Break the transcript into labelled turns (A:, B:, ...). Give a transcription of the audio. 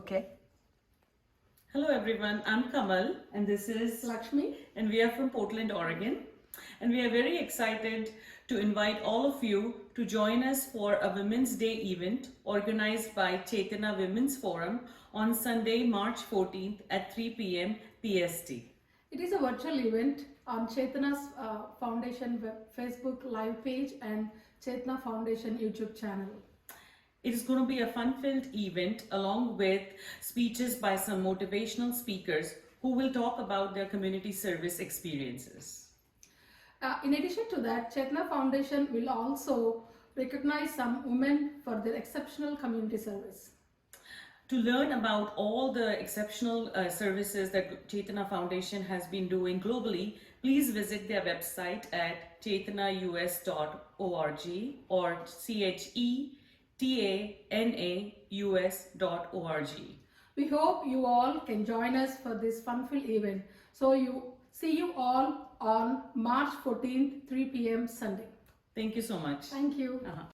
A: Okay.
B: Hello everyone, I'm Kamal and this is
A: Lakshmi.
B: and we are from Portland, Oregon. And we are very excited to invite all of you to join us for a Women's Day event organized by Chetana Women's Forum on Sunday, March 14th at 3 p.m. PST.
A: It is a virtual event on Chetana's Foundation Facebook live page and Chetana Foundation YouTube channel.
B: It is going to be a fun-filled event along with speeches by some motivational speakers who will talk about their community service experiences.
A: In addition to that, Chetana Foundation will also recognize some women for their exceptional community service.
B: To learn about all the exceptional services that Chetana Foundation has been doing globally, please visit their website at chetanaus.org or chetanaus.org.
A: We hope you all can join us for this fun-filled event. So see you all on March 14th, 3 p.m. Sunday.
B: Thank you so much.
A: Thank you.